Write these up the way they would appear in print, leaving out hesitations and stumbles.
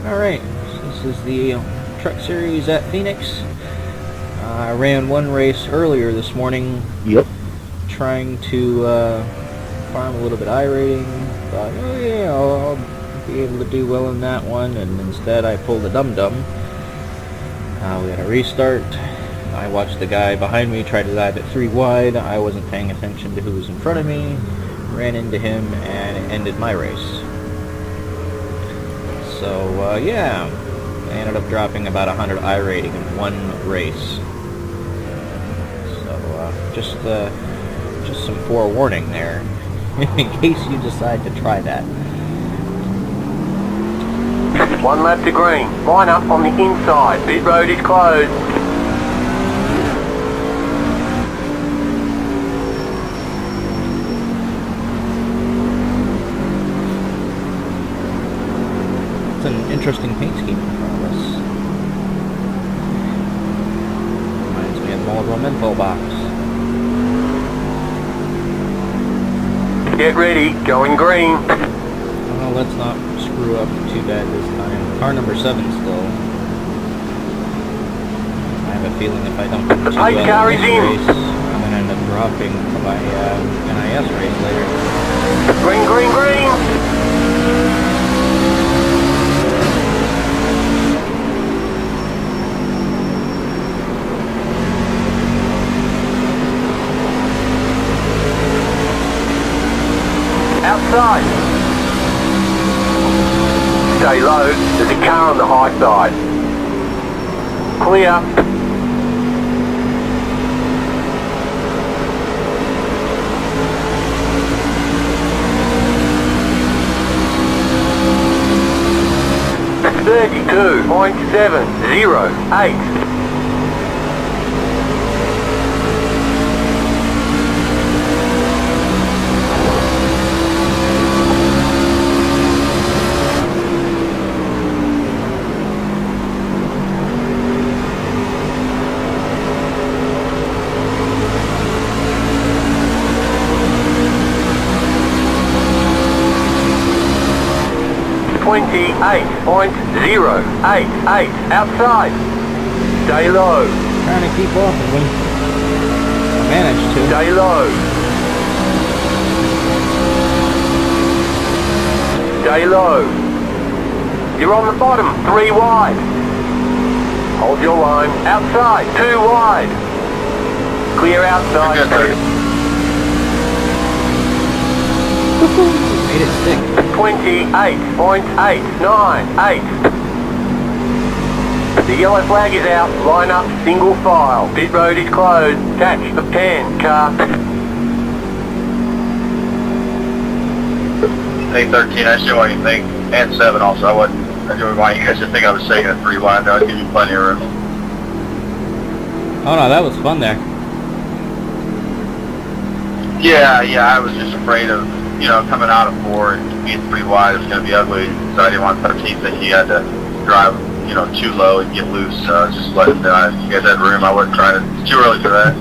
Alright, this is the Truck Series at Phoenix. I ran one race earlier this morning. Yep. Trying to farm a little bit iRating. Thought, oh yeah, I'll be able to do well in that one, and instead I pulled a dum-dum. We had a restart. I watched the guy behind me try to dive at 3 wide. I wasn't paying attention to who was in front of me. Ran into him, and it ended my race. So, yeah, I ended up dropping about 100 iRating in one race. So, just some forewarning there, in case you decide to try that. 1 lap to green. Line up on the inside. Pit road is closed. It's an interesting paint scheme in front of us. Reminds me of the Marlboro menthol box. Get ready. Going green. Well, let's not screw up too bad this time. Car number 7 still. I have a feeling if I don't do too well in this race, I'm going to end up dropping my NIS race later. Green, green, green. Outside. Stay low, there's a car on the high side. Clear. .708. .088 outside. Stay low. Trying to keep off of him. I managed to. Stay low. Stay low. You're on the bottom, 3 wide. Hold your line. Outside, 2 wide. Clear outside. Made it stick. 28.898. The yellow flag is out. Line up, single file. Pit road is closed. Catch the pan car. 813, I see what you think. And 7 also. I didn't want you guys to think I was taking a 3 wide. That would give you plenty of room. Oh no, that was fun there. Yeah, I was just afraid of, coming out of 4 and being 3 wide, it was going to be ugly. So I didn't want 13 that he had to drive, too low and get loose. Just let him down. If you guys had room, I wouldn't try to. It's too early for that.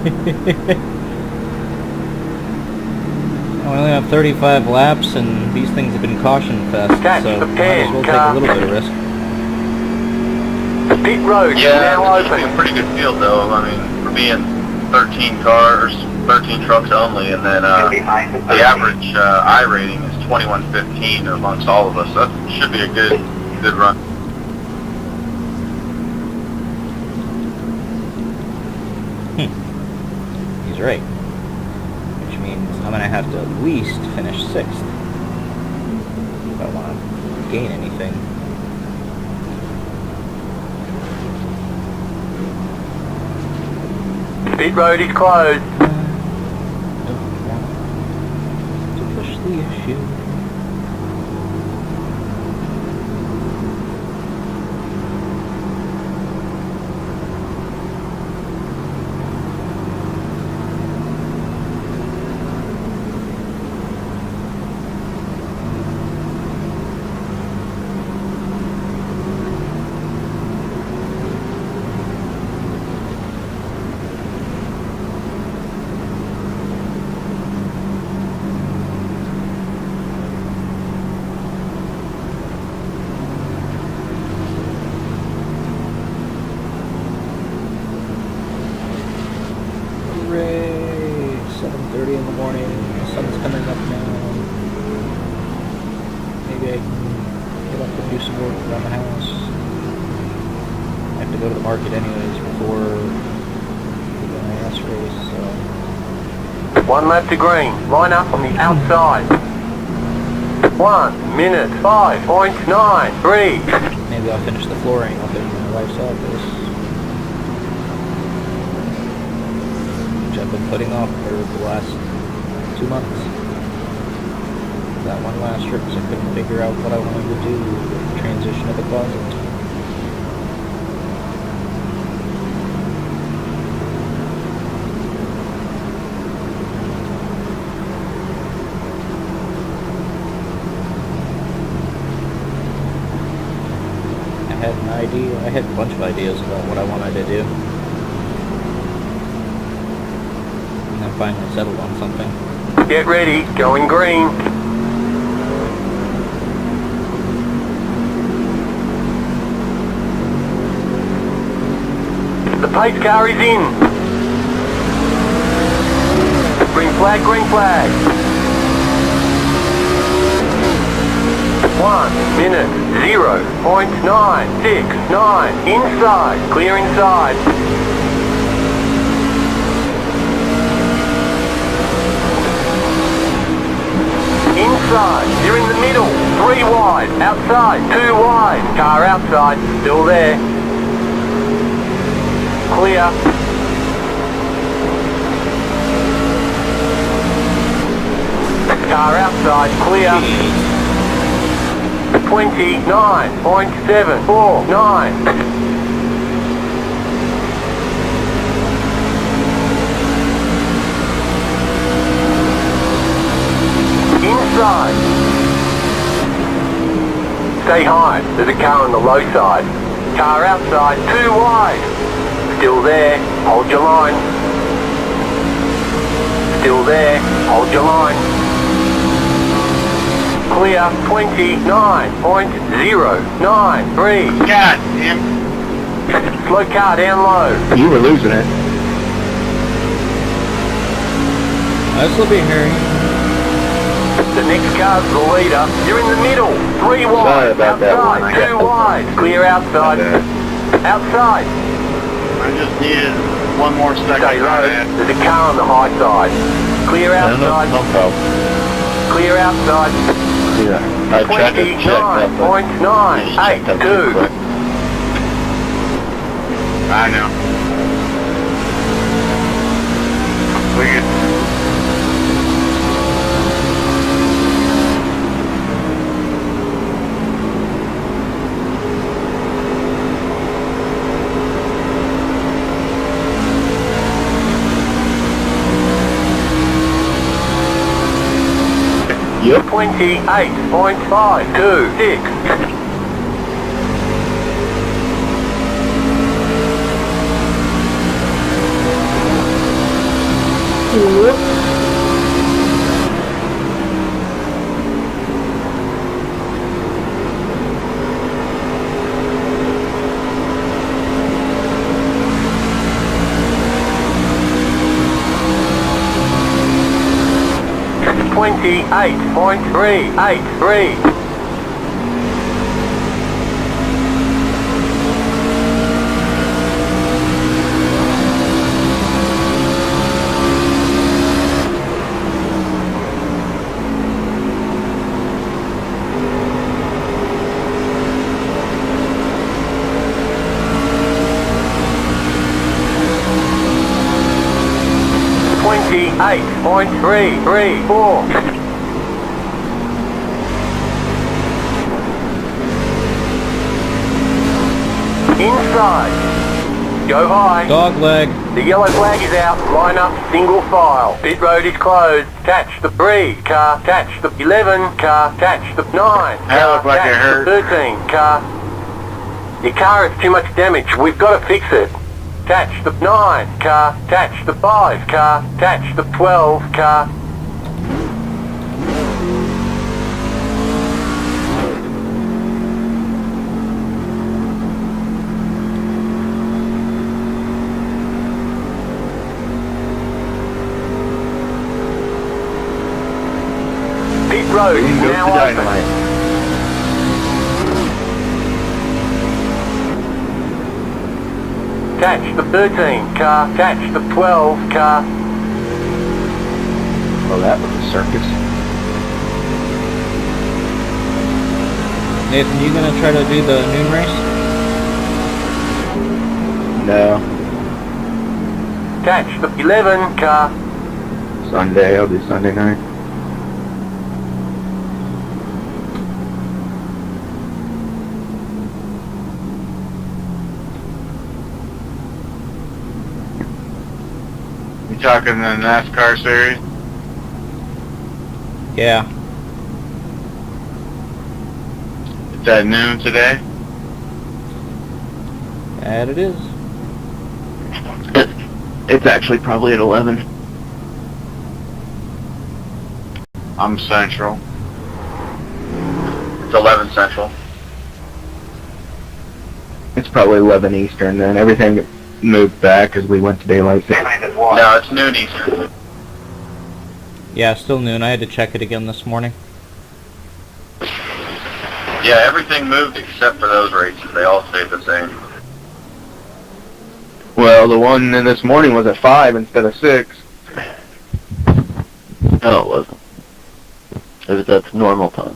We only have 35 laps, and these things have been caution fest, so might as well take a little bit of risk. The pit road is now open. Yeah, it's a pretty good field, though. I mean, for being 13 cars, 13 trucks only, and then the average iRating is 2115 amongst all of us. So that should be a good run. He's right. Which means I'm going to have to at least finish 6th if I want to gain anything. Pit road is closed. Don't want to push the issue. do some work around the house. I have to go to the market anyways before the IS race, so... 1 lap to green. Line up on the outside. 1 minute 5.93. Maybe I'll finish the flooring up in my wife's office, which I've been putting off for the last 2 months. That one last trip because I couldn't figure out what I wanted to do with the transition of the closet. I had a bunch of ideas about what I wanted to do. And then finally settled on something. Get ready, going green. The pace car is in. Green flag, green flag. 1 minute 0.969. Inside, clear inside. Inside, you're in the middle. 3 wide, outside, 2 wide. Car outside, still there. Clear. Car outside, clear. 29.749. Inside. Stay high, there's a car on the low side. Car outside, 2 wide. Still there, hold your line. Still there, hold your line. Clear 29.093. God damn. Slow car down low. You were losing it. This will be Harry. The next car's the leader. You're in the middle. 3 wide. Sorry about that one. I Outside, 2 got- wide. Clear outside. Outside. I just needed one more second. Stay low. There's a car on the high side. Clear outside. No problem. Clear outside. Yeah. I checked it. Checked that, but 29.982. I know. We good. Yep. 28.526. Twenty-eight point 383. Twenty-eight point 334. Inside. Go high. Dog leg. The yellow flag is out. Line up, single file. Pit road is closed. Catch the 3 car. Catch the 11 car. Catch the 9 car. That looked like it catch hurt. the 13 car. Your car has too much damage. We've got to fix it. Catch the 9 car. Catch the 5 car. Catch the 12 car. Pit road is now open. catch the 13 car, catch the 12 car. Oh, that was a circus. Nathan, you gonna try to do the noon race? No. Catch the 11 car. Sunday, I'll do Sunday night. You talking the NASCAR series? Yeah. It's at noon today? That it is. It's actually probably at 11. I'm Central. It's 11 Central. It's probably 11 Eastern then. Everything moved back as we went to daylight savings. No, it's noon Eastern. Yeah, still noon. I had to check it again this morning. Yeah, everything moved except for those races. They all stayed the same. Well, the one in this morning was at 5 instead of 6. No, it wasn't. That's normal time.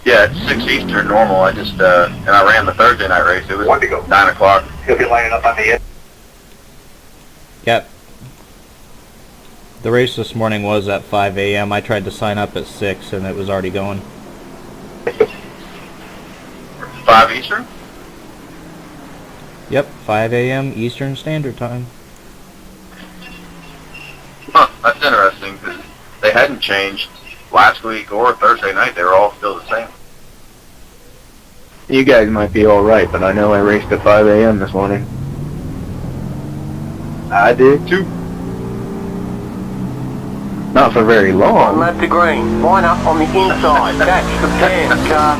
Yeah, it's 6 Eastern normal. I just, and I ran the Thursday night race. It was 9 o'clock. He'll be lining up on the end. Yep. The race this morning was at 5 a.m. I tried to sign up at 6 and it was already going. 5 Eastern? Yep, 5 a.m. Eastern Standard Time. Huh, that's interesting, because they hadn't changed last week or Thursday night. They were all still the same. You guys might be alright, but I know I raced at 5 a.m. this morning. I did too. Not for very One long. lap to green. Line up on the inside. Catch the 10 car.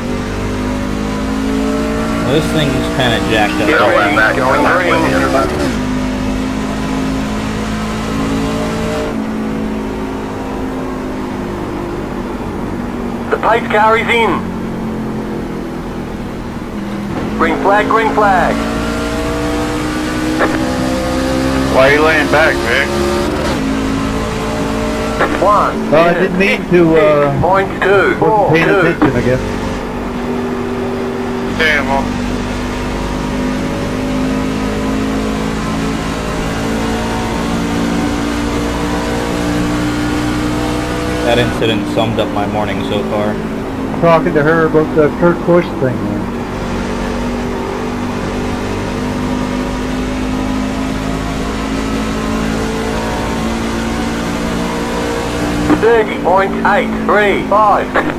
Well, this thing's kind of jacked up. Get all ready, that back. going Come green. with you. The pace car is in. Green flag, green flag. Why are you laying back, Vic? 1. Well, I didn't mean to, Point 2. 4, paying 2. attention, I guess. Damn, well, That incident summed up my morning so far. Talking to her about the Kurt Busch thing, man. .835.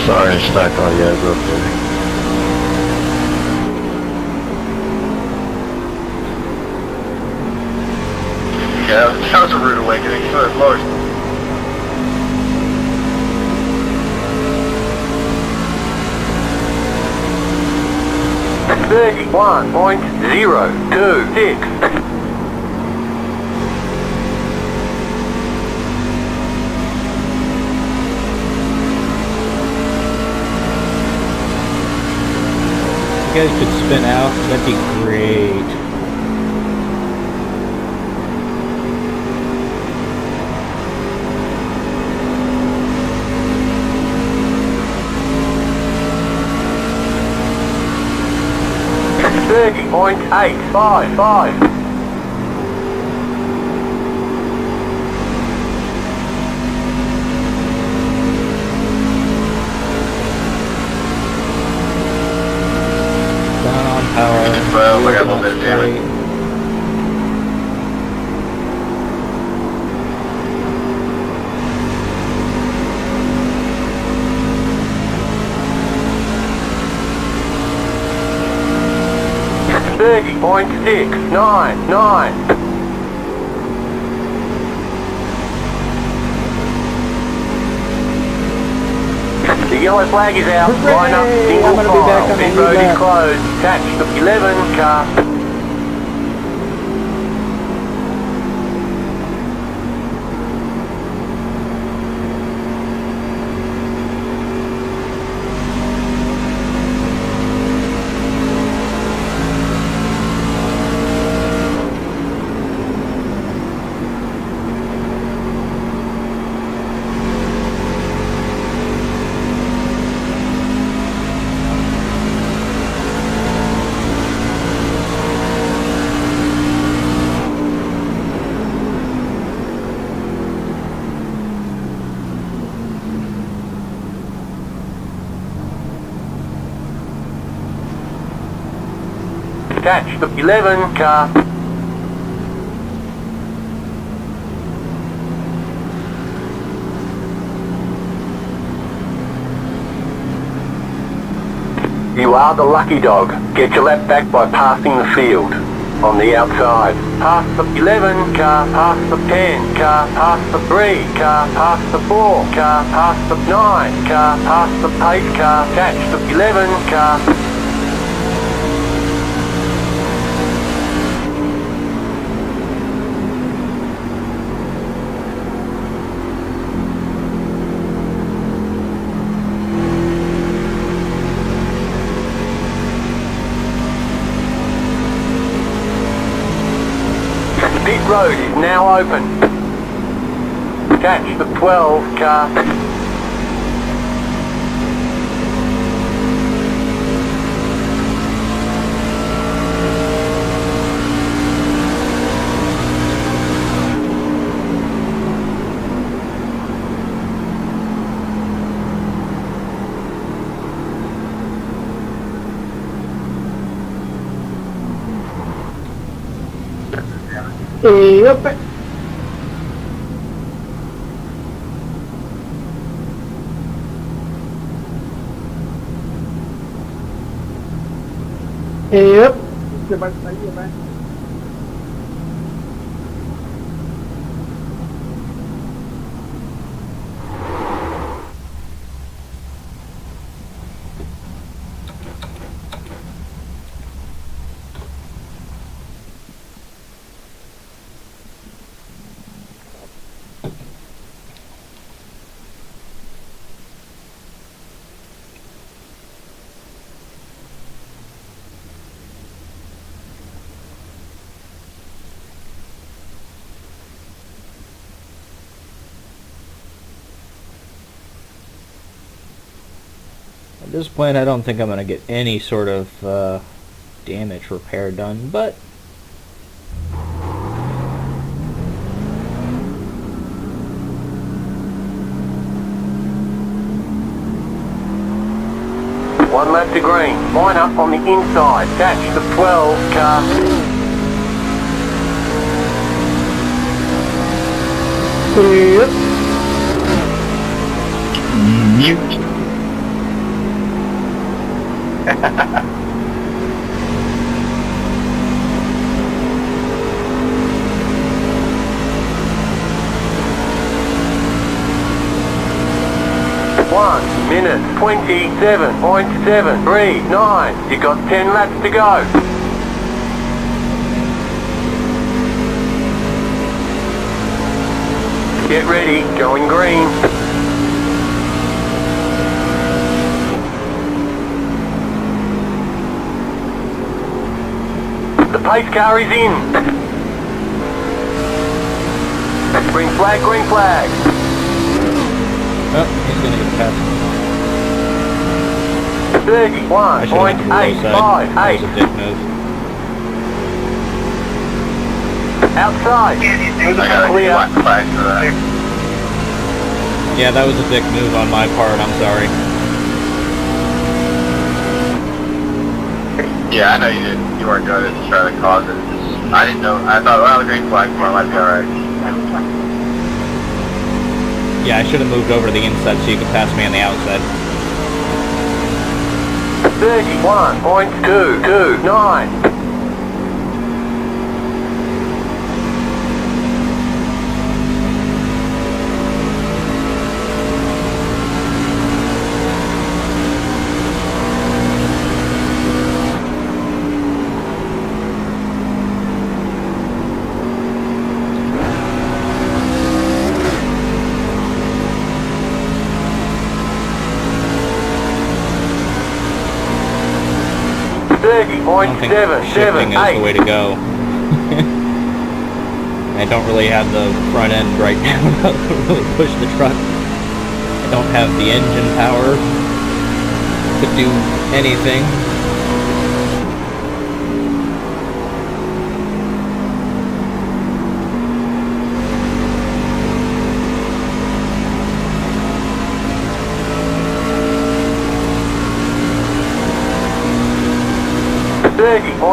Sorry, I stuck all you guys up there. yeah, that was a rude awakening. Good Lord. .31.026. If you guys could spin out, that'd be great. .855. Down on power. 12, I got a little bit of damage. Straight. .699. The yellow flag is out. Line up, Hooray! single I'm gonna be back file. on the Pit new road is lap. closed. Catch the 11 car. Catch the 11 car. You are the lucky dog. Get your lap back by passing the field. On the outside. Pass the 11 car, pass the 10 car, pass the 3 car, pass the 4 car, pass the 9 car, pass the 8 car, catch the 11 car. Pit road is now open. Catch the 12 car. Yep. Yep. At this point, I don't think I'm going to get any sort of damage repair done, but One lap to green. Line up on the inside. Catch the 12 car. Yep. Mute. One minute 27.739. You got 10 laps to go. Get ready, going green. The pace car is in. Green flag, green flag. oh, he's going to get past me. I should have went to the low side. That was a 31.858. dick move. Outside. I got a Clear. black flag for that. Yeah, that was a dick move on my part. I'm sorry. Yeah, I know you didn't. You weren't doing it to try to cause it. I didn't know. I thought, well, the green flag for it might be alright. Yeah, I should have moved over to the inside so you could pass me on the outside. 31.229. I don't think shifting is the way 30.778. to go. I don't really have the front end right now to really push the truck. I don't have the engine power to do anything.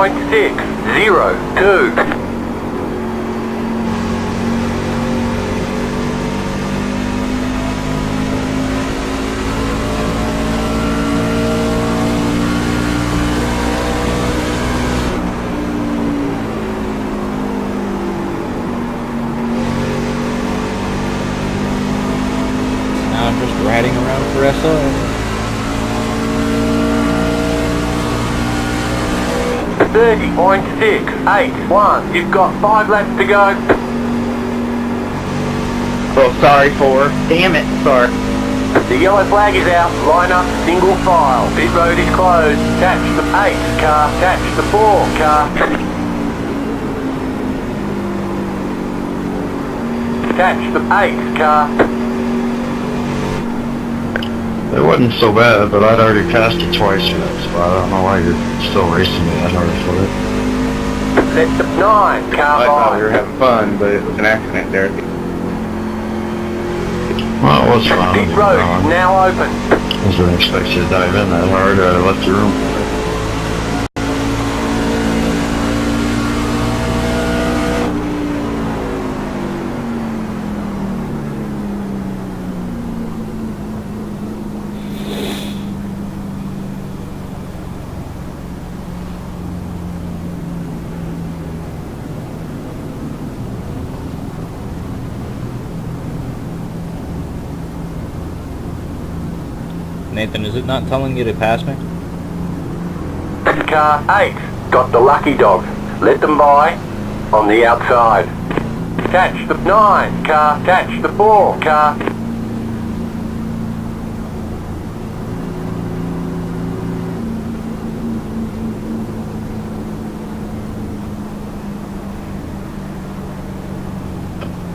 30.602. Now I'm just riding around for SO. 30.681. You've got 5 laps to go. Oh, sorry, 4. Damn it, sorry. The yellow flag is out. Line up, single file. Pit road is closed. Catch the 8 car. Catch the 4 car. Catch the 8 car. It wasn't so bad, but I'd already passed it twice in that spot. I don't know why you're still racing me that hard for it. Set the 9 car I thought we by. were having fun, but it was an accident there. Well, it was fun. Pit road is now open. I wasn't expecting you to dive in that hard. I left the room for it. Nathan, is it not telling you to pass me? Car 8 got the lucky dog. Let them by on the outside. Catch the 9 car. Catch the 4 car.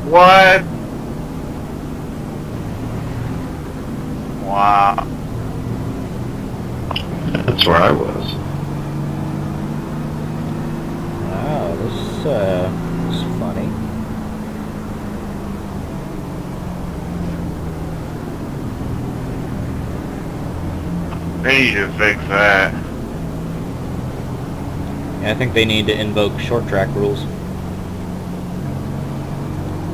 What? Wow. That's where I was. Wow, this is funny. They need to fix that. Yeah, I think they need to invoke short track rules.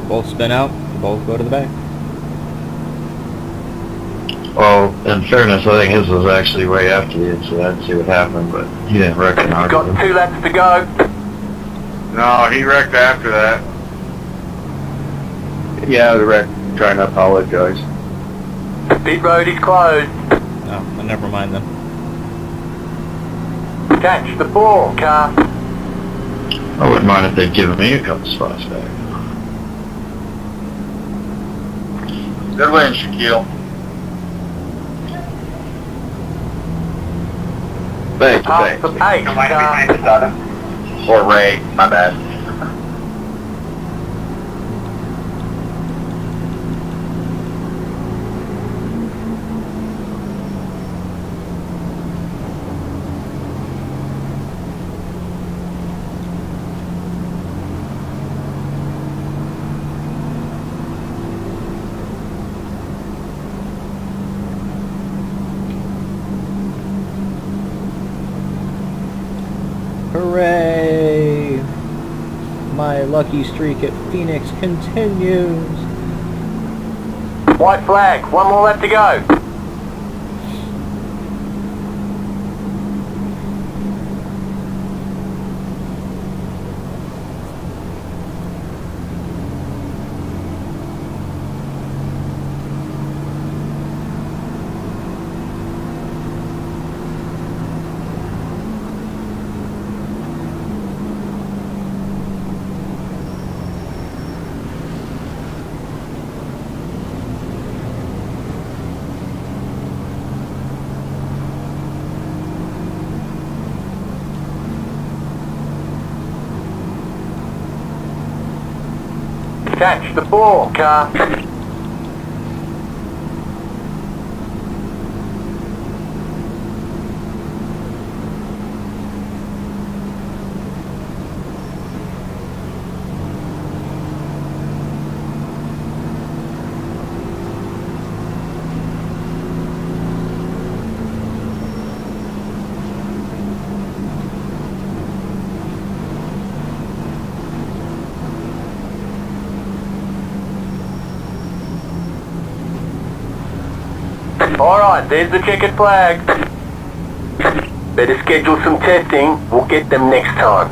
Both spin out, both go to the back. Well, in fairness, I think his was actually way after you, so I'd see what happened, but he didn't recognize Got it. 2 laps to go. No, he wrecked after that. Yeah, the wreck. Trying to apologize. Pit road is closed. Oh, well, never mind then. Catch the 4 car. I wouldn't mind if they'd given me a couple spots back. Good win, Shaquille. Thanks, Pass the 8 car. Or Ray, my bad. Hooray! My lucky streak at Phoenix continues. White flag. 1 more lap to go. Catch the 4 car. Alright, there's the checkered flag. Better schedule some testing. We'll get them next time.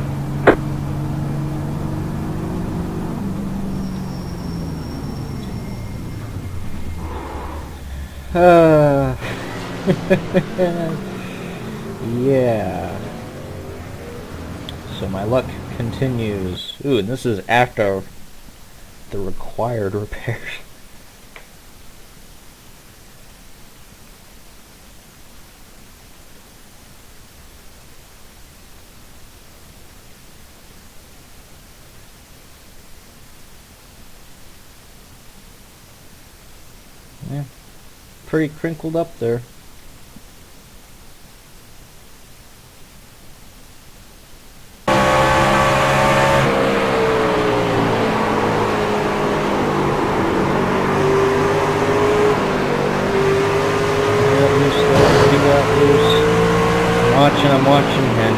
Yeah. So my luck continues. Ooh, and this is after the required repairs. Yeah, pretty crinkled up there. I'm watching, and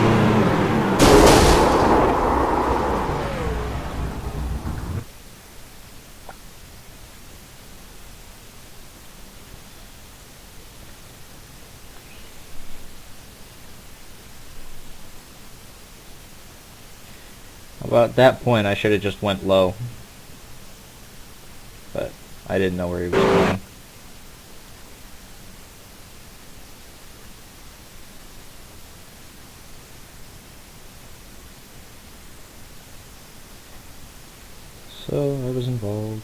about at that point I should have just went low, but I didn't know where he was going. So I was involved.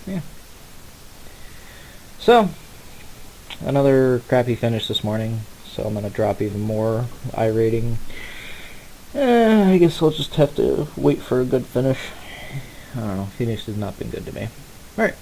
Yeah. So, another crappy finish this morning, so I'm going to drop even more iRating. I guess I'll just have to wait for a good finish. I don't know, Phoenix has not been good to me. Alright.